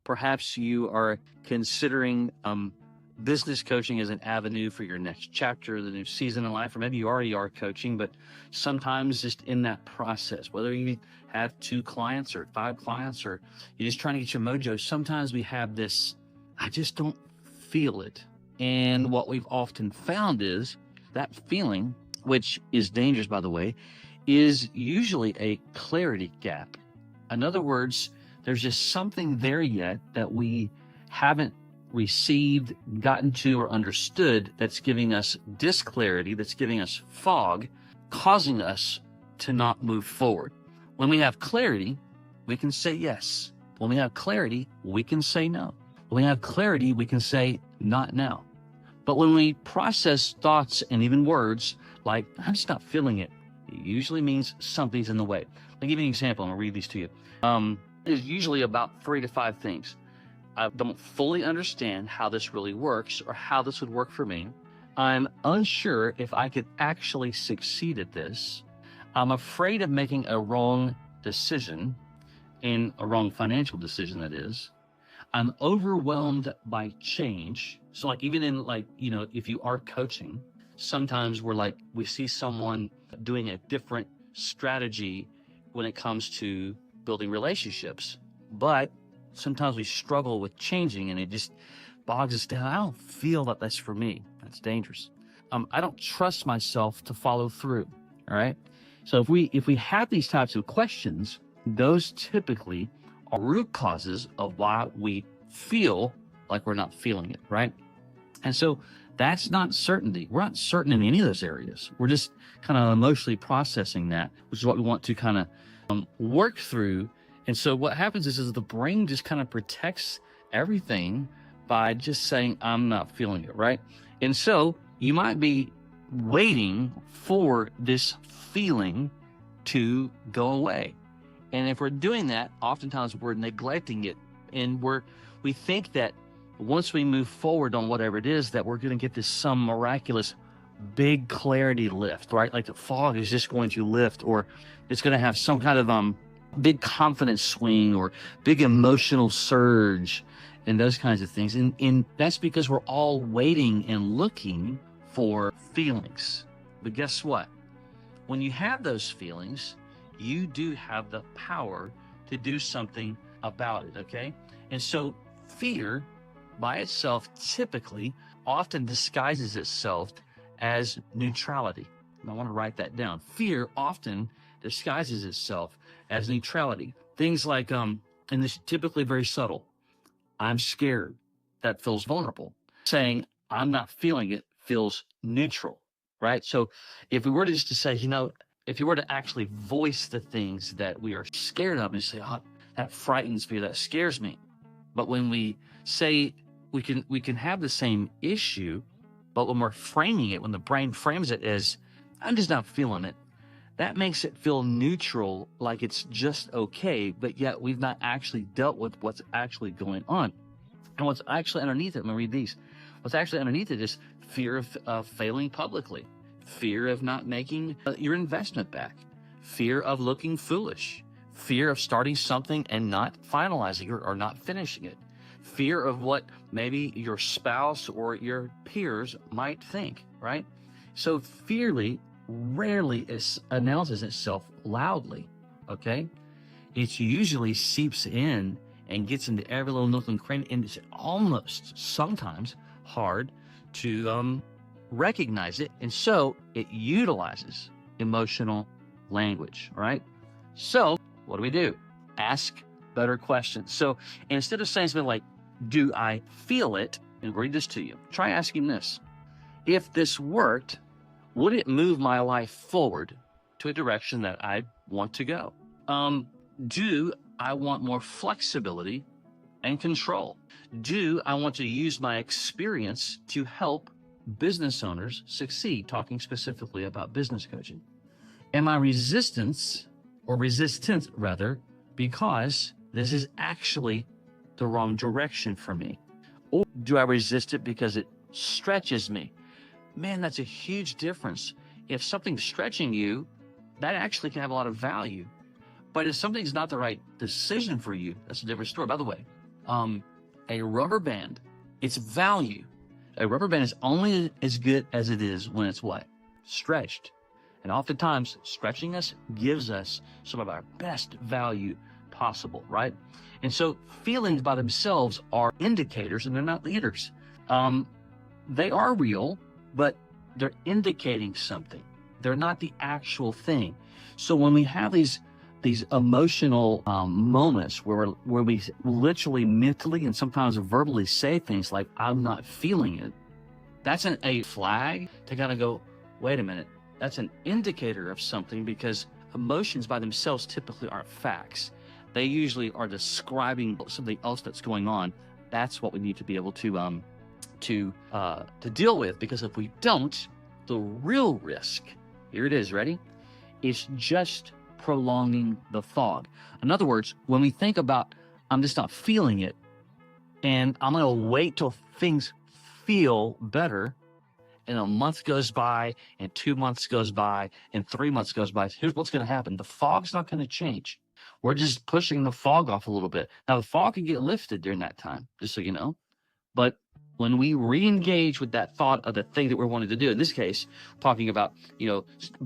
Perhaps you are considering business coaching as an avenue for your next chapter, the new season in life, or maybe you already are coaching, but sometimes just in that process, whether you have 2 clients or 5 clients, or you're just trying to get your mojo, sometimes we have this, I just don't feel it. And what we've often found is that feeling, which is dangerous, by the way, is usually a clarity gap. In other words, there's just something there yet that we haven't received, gotten to, or understood that's giving us disclarity, that's giving us fog, causing us to not move forward. When we have clarity, we can say yes. When we have clarity, we can say no. When we have clarity, we can say not now. But when we process thoughts and even words like, I'm just not feeling it, it usually means something's in the way. I'll give you an example. I'm going to read these to you. There's usually about 3 to 5 things. I don't fully understand how this really works or how this would work for me. I'm unsure if I could actually succeed at this. I'm afraid of making a wrong decision, and a wrong financial decision, that is. I'm overwhelmed by change. So like even in if you are coaching, sometimes we see someone doing a different strategy when it comes to building relationships, but sometimes we struggle with changing and it just bogs us down. I don't feel that that's for me. That's dangerous. I don't trust myself to follow through. All right. So if we have these types of questions, those typically are root causes of why we feel like we're not feeling it. Right. And so that's not certainty. We're not certain in any of those areas. We're just kind of emotionally processing that, which is what we want to kind of work through. And so what happens is the brain just kind of protects everything by just saying, I'm not feeling it, right? And so you might be waiting for this feeling to go away. And if we're doing that, oftentimes we're neglecting it. And we think that once we move forward on whatever it is, that we're going to get this some miraculous big clarity lift, right? Like the fog is just going to lift, or it's going to have some kind of big confidence swing or big emotional surge and those kinds of things. And that's because we're all waiting and looking for feelings. But guess what? When you have those feelings, you do have the power to do something about it, okay? And so fear by itself typically often disguises itself as neutrality. And I want to write that down. Fear often disguises itself as neutrality. Things like, and this is typically very subtle, I'm scared. That feels vulnerable. Saying, I'm not feeling it feels neutral, right? So if we were just to say, if you were to actually voice the things that we are scared of and say, oh, that frightens me, that scares me. But when we say we can have the same issue, but when we're framing it, when the brain frames it as, I'm just not feeling it, that makes it feel neutral, like it's just okay, but yet we've not actually dealt with what's actually going on. And what's actually underneath it, I'm going to read these. What's actually underneath it is fear of failing publicly, fear of not making your investment back, fear of looking foolish, fear of starting something and not finalizing it or not finishing it, fear of what maybe your spouse or your peers might think, right? So fear rarely announces itself loudly, okay? It usually seeps in and gets into every little nook and cranny, and it's almost sometimes hard to recognize it, and so it utilizes emotional language, right? So what do? Ask better questions. So instead of saying something like, do I feel it? And read this to you. Try asking this. If this worked, would it move my life forward to a direction that I want to go? Do I want more flexibility and control? Do I want to use my experience to help business owners succeed? Talking specifically about business coaching. Am I resistant rather, because this is actually the wrong direction for me? Or do I resist it because it stretches me? Man, that's a huge difference. If something's stretching you, that actually can have a lot of value. But if something's not the right decision for you, that's a different story. By the way, A rubber band, its value, a rubber band is only as good as it is when it's what? Stretched. And oftentimes, stretching us gives us some of our best value possible, right? And so feelings by themselves are indicators and they're not leaders. They are real, but they're indicating something. They're not the actual thing. So when we have these emotional moments where we literally mentally and sometimes verbally say things like, I'm not feeling it, that's a flag to kind of go, wait a minute, that's an indicator of something, because emotions by themselves typically aren't facts. They usually are describing something else that's going on. That's what we need to be able to deal with, because if we don't, the real risk, here it is, ready? It's just prolonging the fog. In other words, when we think about, I'm just not feeling it, and I'm going to wait till things feel better, and a month goes by, and 2 months goes by, and 3 months goes by, here's what's going to happen. The fog's not going to change. We're just pushing the fog off a little bit. Now, the fog can get lifted during that time, just so you know. But when we re-engage with that thought of the thing that we're wanting to do, in this case, talking about,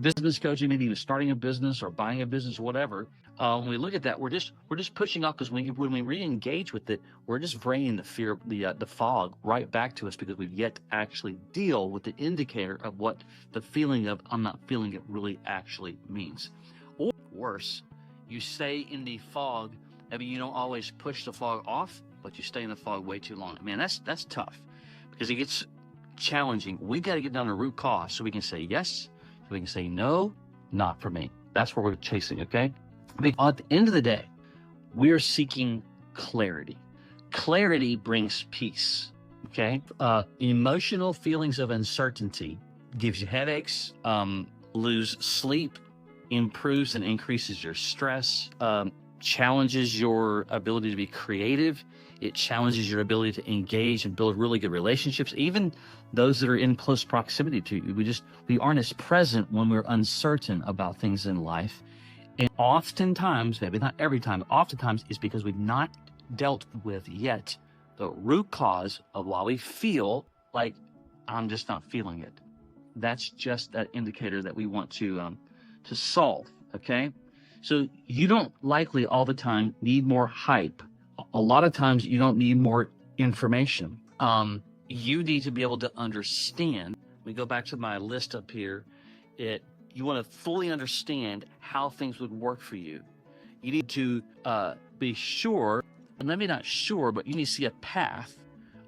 business coaching, maybe even starting a business or buying a business or whatever, when we look at that, we're just pushing off, because when we re-engage with it, we're just bringing the fear, the fog right back to us, because we've yet to actually deal with the indicator of what the feeling of I'm not feeling it really actually means. Or worse, you stay in the fog. Maybe you don't always push the fog off, but you stay in the fog way too long. Man, that's tough, because it gets challenging. We got to get down to root cause so we can say yes, so we can say no, not for me. That's what we're chasing, okay? At the end of the day, we're seeking clarity. Clarity brings peace, okay? Emotional feelings of uncertainty gives you headaches, lose sleep, improves and increases your stress, challenges your ability to be creative. It challenges your ability to engage and build really good relationships, even those that are in close proximity to you. We aren't as present when we're uncertain about things in life. And oftentimes, maybe not every time, oftentimes it's because we've not dealt with yet the root cause of why we feel like I'm just not feeling it. That's just that indicator that we want to solve, okay? So you don't likely all the time need more hype. A lot of times you don't need more information. You need to be able to understand. We go back to my list up here. You want to fully understand how things would work for you. You need to be sure, and maybe not sure, but you need to see a path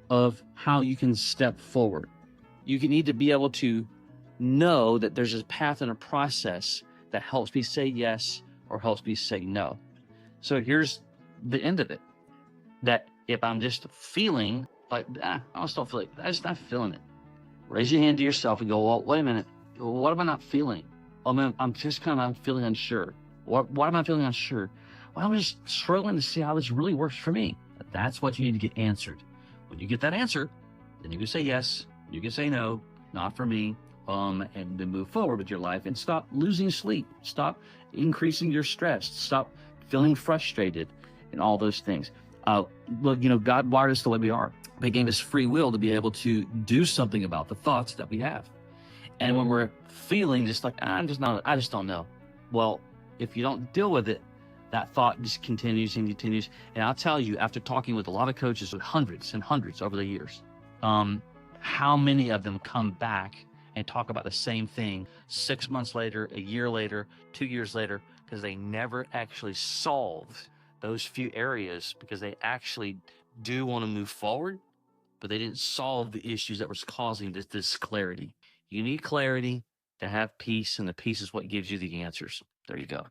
of how you can step forward. You need to be able to know that there's a path and a process that helps me say yes or helps me say no. So here's the end of it. That if I'm just feeling like, I just don't feel like, I'm just not feeling it. Raise your hand to yourself and go, well, wait a minute. What am I not feeling? Oh man, I'm just kind of feeling unsure. Why am I feeling unsure? Well, I'm just struggling to see how this really works for me. That's what you need to get answered. When you get that answer, then you can say yes, you can say no, not for me, and then move forward with your life and stop losing sleep, stop increasing your stress, stop feeling frustrated, and all those things. Look, God wired us the way we are. He gave us free will to be able to do something about the thoughts that we have. And when we're feeling just like, I just don't know. Well, if you don't deal with it, that thought just continues and continues. And I'll tell you, after talking with a lot of coaches, with hundreds and hundreds over the years, how many of them come back and talk about the same thing 6 months later, a year later, 2 years later, because they never actually solved those few areas, because they actually do want to move forward, but they didn't solve the issues that was causing this clarity. You need clarity to have peace, and the peace is what gives you the answers. There you go.